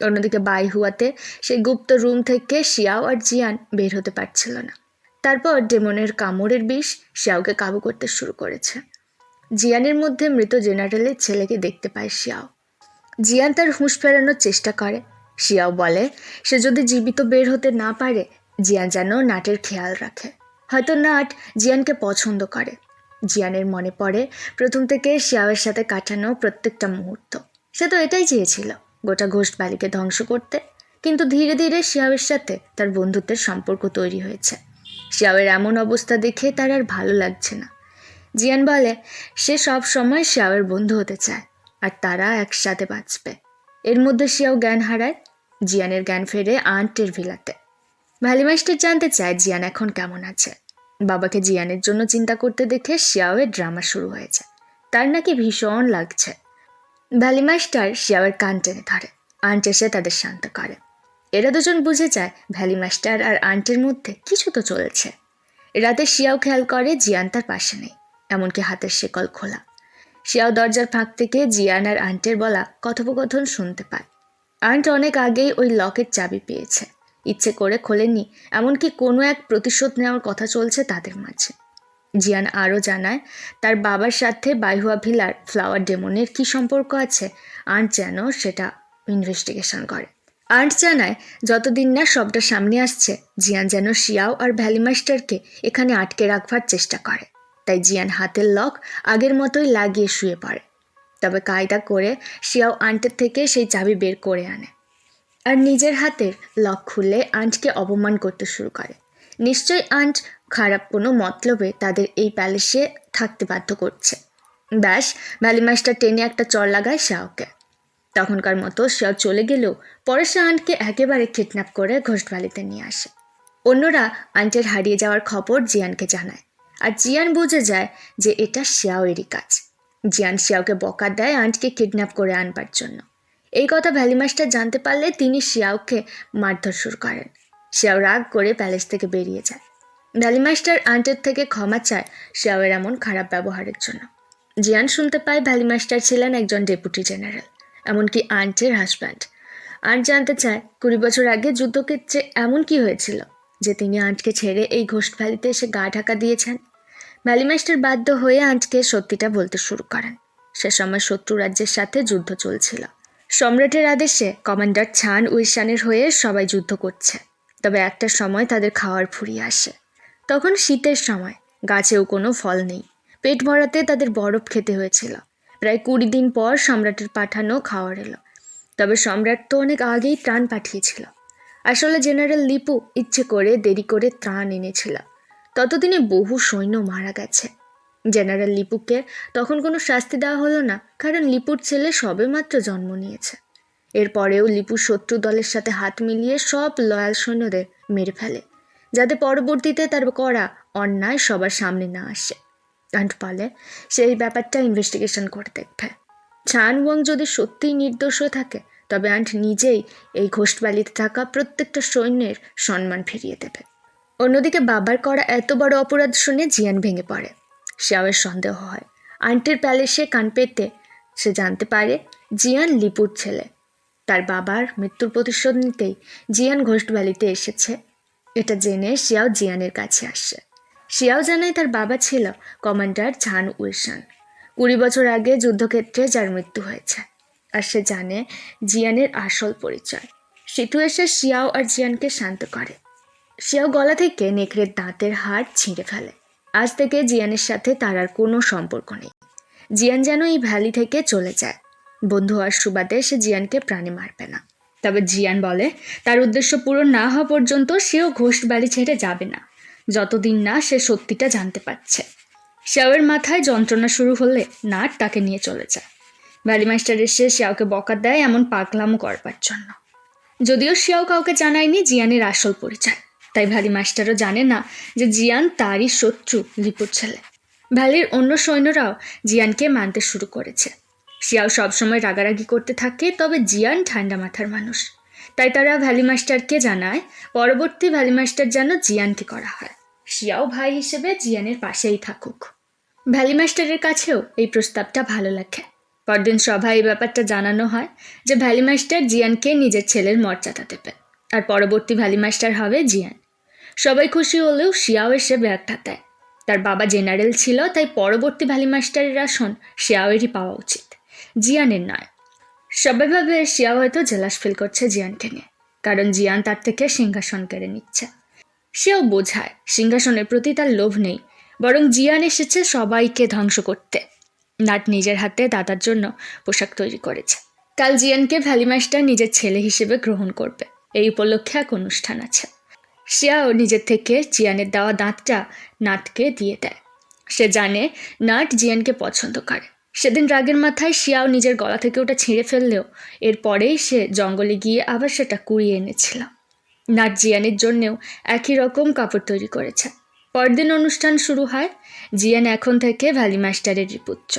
অন্যদিকে বাইহুয়াতে সেই গুপ্ত রুম থেকে শিয়াও আর জিয়ান বের হতে পারছিল না। তারপর ডেমনের কামড়ের বিষ শিয়াওকে কাবু করতে শুরু করেছে। জিয়ানের মধ্যে মৃত জেনারেলের ছেলেকে দেখতে পায় শিয়াও। জিয়ান তার হুঁশ ফেরানোর চেষ্টা করে। শিয়াও বলে সে যদি জীবিত বের হতে না পারে জিয়ান যেন নাটের খেয়াল রাখে। হয়তো নাট জিয়ানকে পছন্দ করে। জিয়ানের মনে পড়ে প্রথম থেকে শিয়াওয়ের সাথে কাটানো প্রত্যেকটা মুহূর্ত। সে তো এটাই চেয়েছিল, গোটা ঘোষ্ট বালিকে ধ্বংস করতে। কিন্তু ধীরে ধীরে শিয়াওয়ের সাথে তার বন্ধুত্বের সম্পর্ক তৈরি হয়েছে। শিয়াওয়ের এমন অবস্থা দেখে তার আর ভালো লাগছে না। জিয়ান বলে সে সব সময় শিয়াওয়ের বন্ধু হতে চায় আর তারা একসাথে বাঁচবে। এর মধ্যে শিয়াও জ্ঞান হারায়। জিয়ানের জ্ঞান ফেরে আন্টের ভিলাতে। ভ্যালিমাস্টার জানতে চায় জিয়ান এখন কেমন আছে। বাবাকে জিয়ানের জন্য চিন্তা করতে দেখে শিয়াওয়ের ড্রামা শুরু হয়েছে। তার নাকি ভীষণ লাগছে। ভ্যালিমাস্টার শিয়াওয়ের কান টেনে ধরে। আন্ট এসে তাদের শান্ত করে। এরা দুজন বুঝে যায় ভ্যালিমাস্টার আর আন্টের মধ্যে কিছু তো চলছে। রাতে শিয়াও খেয়াল করে জিয়ান তার পাশে নেই, এমনকি হাতের শেকল খোলা। শিয়াও দরজার ফাঁক থেকে জিয়ান আর আন্টের বলা কথোপকথন শুনতে পায়। আন্ট অনেক আগেই ওই লকের চাবি পেয়েছে, ইচ্ছে করে খোলেনি, এমনকি কোনো এক প্রতিশোধ নেওয়ার কথা চলছে তাদের মাঝে। জিয়ান আরও জানায় তার বাবার সাথে বাইহুয়া ভিলার ফ্লাওয়ার ডেমনের কী সম্পর্ক আছে। আন্ট যেন সেটা ইনভেস্টিগেশন করে। আন্ট জানায় যতদিন না সবটা সামনে আসছে জিয়ান যেন শিয়াও আর ভ্যালিমাস্টারকে এখানে আটকে রাখবার চেষ্টা করে। তাই জিয়ান হাতের লক আগের মতোই লাগিয়ে শুয়ে পড়ে। তবে কায়দা করে শিয়াও আন্টের থেকে সেই চাবি বের করে আনে আর নিজের হাতের লক খুলে আন্টকে অপমান করতে শুরু করে। নিশ্চয়ই আন্ট খারাপ কোনো মতলবে তাদের এই প্যালেসে থাকতে বাধ্য করছে। ব্যাস, ভ্যালিমাস্টার টেনে একটা চর লাগায় শিয়াওকে। তখনকার মতো শিয়াও চলে গেলেও পরে সে আন্টকে একেবারে কিডন্যাপ করে ঘোষ্ট ভ্যালিতে নিয়ে আসে। অন্যরা আন্টের হারিয়ে যাওয়ার খবর জিয়ানকে জানায় আর জিয়ান বুঝে যায় যে এটা শিয়াওয়েরই কাজ। জিয়ান শিয়াওকে বকা দেয় আন্টকে কিডন্যাপ করে আনবার জন্য। এই কথা ভ্যালিমাস্টার জানতে পারলে তিনি শিয়াওকে মারধর শুরু করেন। শিয়াও রাগ করে প্যালেস থেকে বেরিয়ে যায়। ভ্যালিমাস্টার আন্টের থেকে ক্ষমা চায় শিয়াওয়ের এমন খারাপ ব্যবহারের জন্য। জিয়ান শুনতে পায় ভ্যালিমাস্টার ছিলেন একজন ডেপুটি জেনারেল, এমনকি আন্টের হাজব্যান্ড। আন্ট জানতে চায় 20 বছর আগে যুদ্ধক্ষেত্রে এমন কি হয়েছিল যে তিনি আন্টকে ছেড়ে এই ঘোষ্ট ভ্যালিতে এসে গা ঢাকা দিয়েছেন। ভ্যালিমাস্টার বাধ্য হয়ে আন্টকে সত্যিটা বলতে শুরু করেন। সে সময় শত্রু রাজ্যের সাথে যুদ্ধ চলছিল। সম্রাটের আদেশে কমান্ডার ছান উইশানের হয়ে সবাই যুদ্ধ করছে। তবে একটা সময় তাদের খাওয়ার ফুরিয়ে আসে। তখন শীতের সময়, গাছেও কোনো ফল নেই। পেট ভরাতে তাদের বরফ খেতে হয়েছিল। প্রায় 20 দিন পর সম্রাটের পাঠানো খাওয়ার এলো। তবে সম্রাট তো অনেক আগেই ত্রাণ পাঠিয়েছিল। আসলে জেনারেল লিপু ইচ্ছে করে দেরি করে ত্রাণ এনেছিল। ততদিনে বহু সৈন্য মারা গেছে। জেনারেল লিপুকে তখন কোনো শাস্তি দেওয়া হলো না, কারণ লিপুর ছেলে সবেমাত্র জন্ম নিয়েছে। এরপরেও লিপু শত্রু দলের সাথে হাত মিলিয়ে সব লয়াল সৈন্যদের মেরে ফেলে, যাতে পরবর্তীতে তার করা অন্যায় সবার সামনে না আসে। আন্ট বলে সেই ব্যাপারটা ইনভেস্টিগেশন করে দেখবে। ছান ওয়াং যদি সত্যিই নির্দোষ হয়ে থাকে তবে আন্ট নিজেই এই ঘোষ্টবালিতে থাকা প্রত্যেকটা সৈন্যের সম্মান ফিরিয়ে দেবে। অন্যদিকে বাবার করা এত বড় অপরাধ শুনে জিয়ান ভেঙে পড়ে। শিয়াওয়ের সন্দেহ হয়। আন্টির প্যালেসে কান পেতে সে জানতে পারে জিয়ান লিপুর ছেলে। তার বাবার মৃত্যুর প্রতিশোধ নিতেই জিয়ান ঘোষ্ট ভ্যালিতে এসেছে। এটা জেনে শিয়াও জিয়ানের কাছে আসে। শিয়াও জানায় তার বাবা ছিল কমান্ডার ছান উইশান, 20 বছর আগে যুদ্ধক্ষেত্রে যার মৃত্যু হয়েছে। আর সে জানে জিয়ানের আসল পরিচয়। সিতু এসে শিয়াও আর জিয়ানকে শান্ত করে। শিয়াও গলা থেকে নেকড়ের দাঁতের হাড় ছিঁড়ে ফেলে। আজ থেকে জিয়ানের সাথে তার আর কোনো সম্পর্ক নেই। জিয়ান যেন এই ভ্যালি থেকে চলে যায়। বন্ধু হওয়ার সুবাদে সে জিয়ানকে প্রাণে মারবে না। তবে জিয়ান বলে তার উদ্দেশ্য পূরণ না হওয়া পর্যন্ত সেও ঘোষ্ট বাড়ি ছেড়ে যাবে না, যতদিন না সে সত্যিটা জানতে পারছে। শিয়াওয়ের মাথায় যন্ত্রণা শুরু হলে নাট তাকে নিয়ে চলে যায়। ভ্যালিমাস্টার এসে শিয়াওকে বকা দেয় এমন পাগলামো করবার জন্য। যদিও শিয়াও কাউকে জানায়নি জিয়ানের আসল পরিচয়, তাই ভ্যালিমাস্টারও জানে না যে জিয়ান তারই শত্রু লিপুর ছেলে। ভ্যালির অন্য সৈন্যরাও জিয়ানকে মানতে শুরু করেছে। শিয়াও সবসময় রাগারাগি করতে থাকে, তবে জিয়ান ঠান্ডা মাথার মানুষ। তাই তারা ভ্যালিমাস্টারকে জানায় পরবর্তী ভ্যালিমাস্টার যেন জিয়ানকে করা হয়। শিয়াও ভাই হিসেবে জিয়ানের পাশেই থাকুক। ভ্যালিমাস্টারের কাছেও এই প্রস্তাবটা ভালো লাগে। পরদিন সভায় এই ব্যাপারটা জানানো হয় যে ভ্যালি মাস্টার জিয়ানকে নিজের ছেলের মর্যাদা দেবে, আর পরবর্তী ভ্যালি মাস্টার হবে জিয়ান। সবাই খুশি হলেও শিয়াও এসে ব্যাগটা দেয়। তার বাবা জেনারেল ছিল, তাই পরবর্তী ভ্যালি মাস্টারের আসন শিয়াওয়েরই পাওয়া উচিত, জিয়ানের নয়। সবাই ভাবে শিয়াও হয়তো জেলাস ফিল করছে জিয়ানকে নিয়ে, কারণ জিয়ান তার থেকে সিংহাসন কেড়ে নিচ্ছে। সেও বোঝায় সিংহাসনের প্রতি তার লোভ নেই, বরং জিয়ান এসেছে সবাইকে ধ্বংস করতে। নাট নিজের হাতে দাদার জন্য পোশাক তৈরি করেছে। কাল জিয়ানকে ভ্যালি মাস্টার নিজের ছেলে হিসেবে গ্রহণ করবে, এই উপলক্ষে এক অনুষ্ঠান আছে। শিয়াও নিজের থেকে জিয়ানের দেওয়া দাঁতটা নাটকে দিয়ে দেয়। সে জানে নাট জিয়ানকে পছন্দ করে। সেদিন রাগের মাথায় শিয়াও নিজের গলা থেকে ওটা ছিঁড়ে ফেললেও এরপরেই সে জঙ্গলে গিয়ে আবার সেটা কুড়িয়ে এনেছিল। নাট জিয়ানের জন্যেও একই রকম কাপড় তৈরি করেছে। পরদিন অনুষ্ঠান শুরু হয়। জিয়ান এখন থেকে ভ্যালি মাস্টারের পুত্র।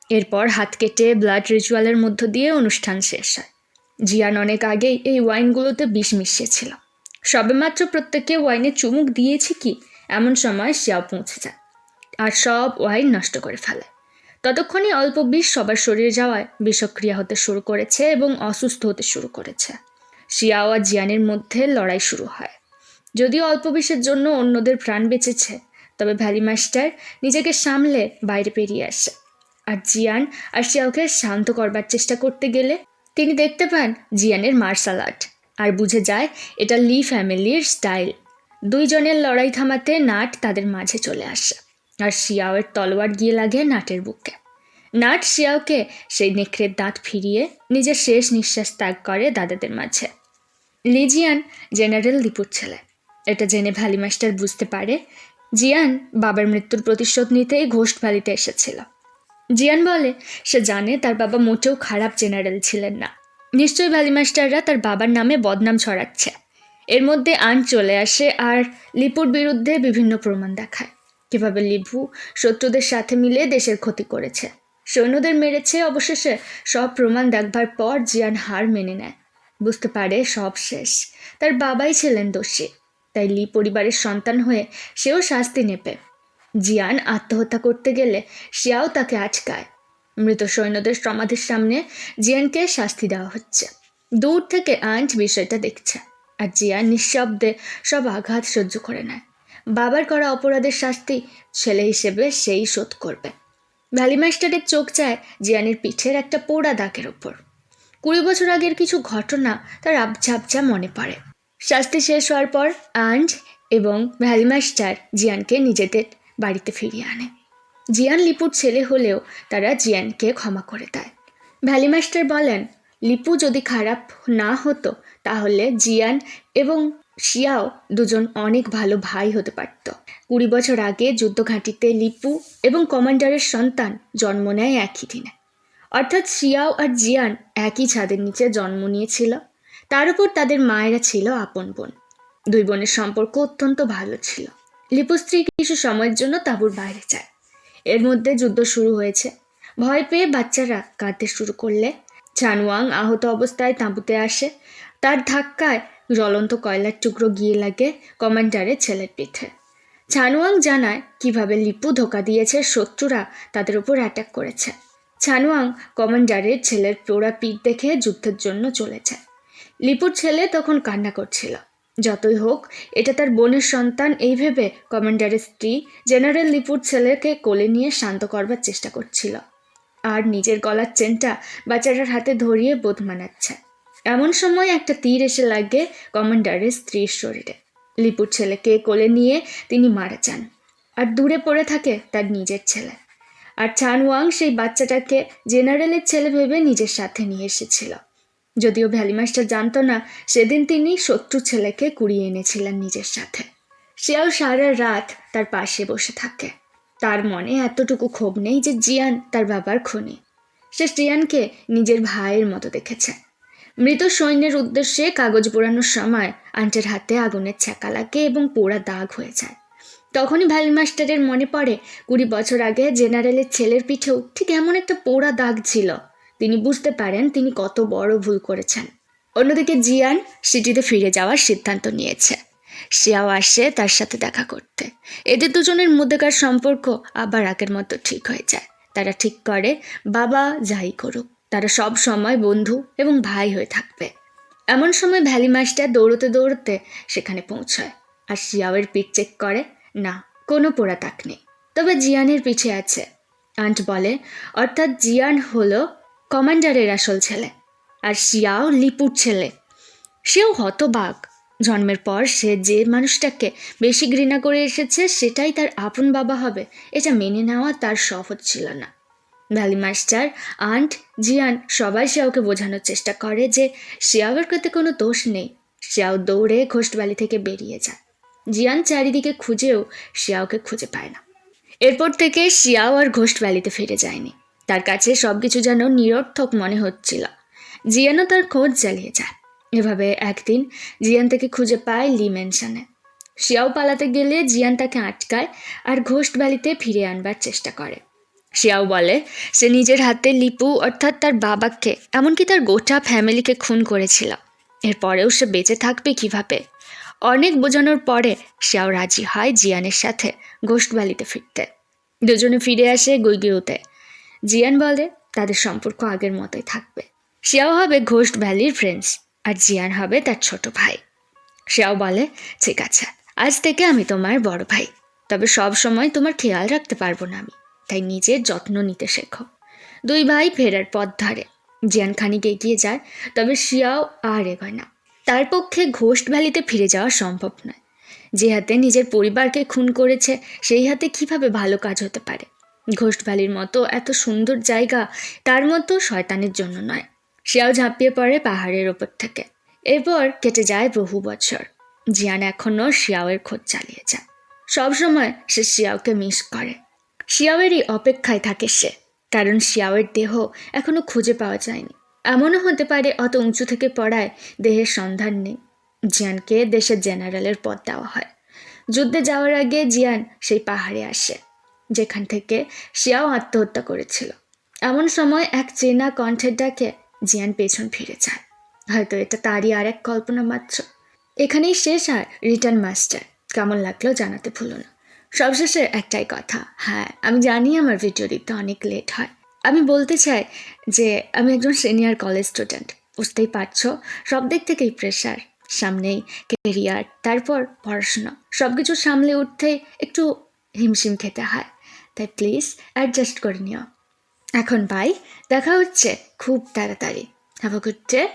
এরপর হাত কেটে ব্লাড রিচুয়ালের মধ্য দিয়ে অনুষ্ঠান শেষ হয়। জিয়ান অনেক আগেই এই ওয়াইনগুলোতে বিষ মিশিয়েছিল। সবেমাত্র প্রত্যেকে ওয়াইনে চুমুক দিয়েছি কি এমন সময় শিয়াও পৌঁছে যায় আর সব ওয়াইন নষ্ট করে ফেলে। ততক্ষণে অল্প বিষ সবার শরীরে যাওয়ায় বিষক্রিয়া হতে শুরু করেছে এবং অসুস্থ হতে শুরু করেছে। শিয়াও আর জিয়ানের মধ্যে লড়াই শুরু হয়। যদিও অল্প বিষের জন্য অন্যদের প্রাণ বেঁচেছে, তবে ভ্যালি মাস্টার নিজেকে সামলে বাইরে বেরিয়ে আসে। আর জিয়ান আর শিয়াওকে শান্ত করবার চেষ্টা করতে গেলে তিনি দেখতে পান জিয়ানের মার্শাল আর্ট আর বুঝে যায় এটা লি ফ্যামিলির স্টাইল। দুইজনের লড়াই থামাতে নাট তাদের মাঝে চলে আসে আর শিয়াওয়ের তলোয়ার গিয়ে লাগে নাটের বুকে। নাট শিয়াওকে সেই নেকড়ের দাঁত ফিরিয়ে নিজের শেষ নিঃশ্বাস ত্যাগ করে দাদাদের মাঝে। লিজিয়ান জেনারেল লিপুর ছেলে। এটা জেনে ভ্যালি মাস্টার বুঝতে পারে জিয়ান বাবার মৃত্যুর প্রতিশোধ নিতেই ঘোস্ট ভ্যালিতে এসেছিল। জিয়ান বলে সে জানে তার বাবা মোটেও খারাপ জেনারেল ছিলেন না। নিশ্চয়ই ভ্যালি মাস্টাররা তার বাবার নামে বদনাম ছড়াচ্ছে। এর মধ্যে আন চলে আসে আর লিপুর বিরুদ্ধে বিভিন্ন প্রমাণ দেখায়, কীভাবে লিপু শত্রুদের সাথে মিলে দেশের ক্ষতি করেছে, সৈন্যদের মেরেছে। অবশেষে সব প্রমাণ দেখবার পর জিয়ান হার মেনে নেয়। বুঝতে পারে সব শেষ, তার বাবাই ছিলেন দোষী। তাই লি পরিবারের সন্তান হয়ে সেও শাস্তি নেবে। জিয়ান আত্মহত্যা করতে গেলে শিয়াও তাকে আটকায়। মৃত সৈন্যদের সমাধির সামনে জিয়ানকে শাস্তি দেওয়া হচ্ছে। দূর থেকে আন্ট বিষয়টা দেখছে আর জিয়ান নিঃশব্দে সব আঘাত সহ্য করে নেয়। বাবার করা অপরাধের শাস্তি ছেলে হিসেবে সেই শোধ করবে। ভ্যালি মাস্টারের চোখ যায় জিয়ানের পিঠের একটা পোড়া দাগের ওপর। 20 বছর আগের কিছু ঘটনা তার আবঝা আবঝা মনে পড়ে। শাস্তি শেষ হওয়ার পর আন্ট এবং ভ্যালি মাস্টার জিয়ানকে নিজেদের বাড়িতে ফিরিয়ে আনে। জিয়ান লিপুর ছেলে হলেও তারা জিয়ানকে ক্ষমা করে দেয়। ভ্যালি মাস্টার বলেন লিপু যদি খারাপ না হতো তাহলে জিয়ান এবং শিয়াও দুজন অনেক ভালো ভাই হতে পারত। 20 বছর আগে যুদ্ধঘাঁটিতে লিপু এবং কমান্ডারের সন্তান জন্ম নেয় একই দিনে, অর্থাৎ শিয়াও আর জিয়ান একই ছাদের নিচে জন্ম নিয়েছিল। তার উপর তাদের মায়েরা ছিল আপন বোন। দুই বোনের সম্পর্ক অত্যন্ত ভালো ছিল। লিপু স্ত্রী কিছু সময়ের জন্য তাঁবুর বাইরে যায়। এর মধ্যে যুদ্ধ শুরু হয়েছে। ভয় পেয়ে বাচ্চারা কাঁদতে শুরু করলে ছানওয়াং আহত অবস্থায় তাঁবুতে আসে। তার ধাক্কায় জ্বলন্ত কয়লার টুকরো গিয়ে লাগে কমান্ডারের ছেলের পিঠে। ছানওয়াং জানায় কিভাবে লিপু ধোকা দিয়েছে, শত্রুরা তাদের উপর অ্যাটাক করেছে। ছানওয়াং কমান্ডারের ছেলের পোড়া পিঠ দেখে যুদ্ধের জন্য চলে যায়। লিপুর ছেলে তখন কান্না করছিল। যতই হোক এটা তার বোনের সন্তান এই ভেবে কমান্ডারের স্ত্রী জেনারেল লিপুর ছেলেকে কোলে নিয়ে শান্ত করবার চেষ্টা করছিল আর নিজের গলার চেনটা বাচ্চাটার হাতে ধরিয়ে বোধ মানাচ্ছে। এমন সময় একটা তীর এসে লাগে কমান্ডারের স্ত্রীর শরীরে। লিপুর ছেলেকে কোলে নিয়ে তিনি মারা যান আর দূরে পড়ে থাকে তার নিজের ছেলে। আর ছানওয়াং সেই বাচ্চাটাকে জেনারেলের ছেলে ভেবে নিজের সাথে নিয়ে এসেছিল। যদিও ভ্যালি মাস্টার জানতো না সেদিন তিনি শত্রু ছেলেকে কুড়িয়ে এনেছিলেন নিজের সাথে। সেও সারা রাত তার পাশে বসে থাকে। তার মনে এতটুকু ক্ষোভ নেই যে জিয়ান তার বাবার খুনি। সে জিয়ানকে নিজের ভাইয়ের মতো দেখেছে। মৃত সৈন্যের উদ্দেশ্যে কাগজ পোড়ানোর সময় আন্টের হাতে আগুনের ছ্যাঁকা লাগে এবং পোড়া দাগ হয়ে যায়। তখনই ভ্যালি মাস্টারের মনে পড়ে 20 বছর আগে জেনারেলের ছেলের পিঠেও ঠিক এমন একটা পোড়া দাগ ছিল। তিনি বুঝতে পারেন তিনি কত বড় ভুল করেছেন। অন্যদিকে জিয়ান সিটিতে ফিরে যাওয়ার সিদ্ধান্ত নিয়েছে। শিয়াও আসে তার সাথে দেখা করতে। এদের দুজনের মধ্যেকার সম্পর্ক আবার আগের মতো ঠিক হয়ে যায়। তারা ঠিক করে বাবা যাই করুক তারা সব সময় বন্ধু এবং ভাই হয়ে থাকবে। এমন সময় ভ্যালি মাস্টার দৌড়তে দৌড়তে সেখানে পৌঁছায় আর শিয়াওয়ের পিঠ চেক করে, না কোনো পোড়া দাগ নেই, তবে জিয়ানের পিঠে আছে। আন্ট বলে, অর্থাৎ জিয়ান হলো কমান্ডারের আসল ছেলে আর শিয়াও লিপুর ছেলে। সেও হতবাক। জন্মের পর সে যে মানুষটাকে বেশি ঘৃণা করে এসেছে সেটাই তার আপন বাবা হবে, এটা মেনে নেওয়া তার সহজ ছিল না। ভ্যালি মাস্টার, আন্ট, জিয়ান সবাই শিয়াওকে বোঝানোর চেষ্টা করে যে শিয়াওয়ের কাছে কোনো দোষ নেই। শিয়াও দৌড়ে ঘোস্ট ভ্যালি থেকে বেরিয়ে যায়। জিয়ান চারিদিকে খুঁজেও শিয়াওকে খুঁজে পায় না। এরপর থেকে শিয়াও আর ঘোস্ট ভ্যালিতে ফিরে যায়নি। তার কাছে সবকিছু যেন নিরর্থক মনে হচ্ছিল। জিয়ানও তার খোঁজ চালিয়ে যায়। এভাবে একদিন জিয়ান তাকে খুঁজে পায় লি ম্যানশনে। শিয়াও পালাতে গেলে জিয়ান তাকে আটকায় আর ঘোস্ট ভ্যালিতে ফিরে আনবার চেষ্টা করে। শিয়াও বলে সে নিজের হাতে লিপু অর্থাৎ তার বাবাকে এমনকি তার গোটা ফ্যামিলিকে খুন করেছিল। এরপরেও সে বেঁচে থাকবে কিভাবে? অনেক বোঝানোর পরে শিয়াও রাজি হয় জিয়ানের সাথে ঘোস্ট ভ্যালিতে ফিরতে। দুজনে ফিরে আসে গুইগিউতে। জিয়ান বলে তাদের সম্পর্ক আগের মতোই থাকবে। শিয়াও হবে ঘোস্ট ভ্যালির প্রিন্স আর জিয়ান হবে তার ছোট ভাই। শিয়াও বলে, ঠিক আছে, আজ থেকে আমি তোমার বড় ভাই, তবে সব সময় তোমার খেয়াল রাখতে পারবো না আমি, তাই নিজের যত্ন নিতে শেখো। দুই ভাই ফেরার পথ ধরে। জিয়ান খানিক এগিয়ে যায়, তবে শিয়াও আর এগোয় না। তার পক্ষে ঘোস্ট ভ্যালিতে ফিরে যাওয়া সম্ভব নয়। যে হাতে নিজের পরিবারকে খুন করেছে সেই হাতে কিভাবে ভালো কাজ হতে পারে? ঘোস্ট ভ্যালির মতো এত সুন্দর জায়গা তার মতো শয়তানের জন্য নয়। শিয়াও ঝাঁপিয়ে পড়ে পাহাড়ের ওপর থেকে। এরপর কেটে যায় বহু বছর। জিয়ান এখনও শিয়াওয়ের খোঁজ চালিয়ে যায়। সবসময় সে শিয়াওকে মিস করে। শিয়াওয়েরই অপেক্ষায় থাকে সে, কারণ শিয়াওয়ের দেহ এখনো খুঁজে পাওয়া যায়নি। এমনও হতে পারে অত উঁচু থেকে পড়ায় দেহের সন্ধান নেই। জিয়ানকে দেশের জেনারেলের পদ দেওয়া হয়। যুদ্ধে যাওয়ার আগে জিয়ান সেই পাহাড়ে আসে যেখান থেকে শিয়াও আত্মহত্যা করেছিল। এমন সময় এক চেনা কণ্ঠের ডাকে জিয়ান পেছন ফিরে যায়। হয়তো এটা তারই আর এক কল্পনা মাত্র। এখানেই শেষ আর রিটার্ন মাস্টার। কেমন লাগলো জানাতে ভুলো না। সবশেষে একটাই কথা, হ্যাঁ আমি জানি আমার ভিডিও দিতে অনেক লেট হয়। আমি বলতে চাই যে আমি একজন সিনিয়র কলেজ স্টুডেন্ট, বুঝতেই পারছো সব দিক থেকেই প্রেশার। সামনেই কেরিয়ার, তারপর পড়াশোনা, সব কিছু সামলে উঠতেই একটু হিমশিম খেতে হয়, তাই প্লিজ অ্যাডজাস্ট করে নিও। এখন বাই, দেখা হচ্ছে খুব তাড়াতাড়ি। Have a good day.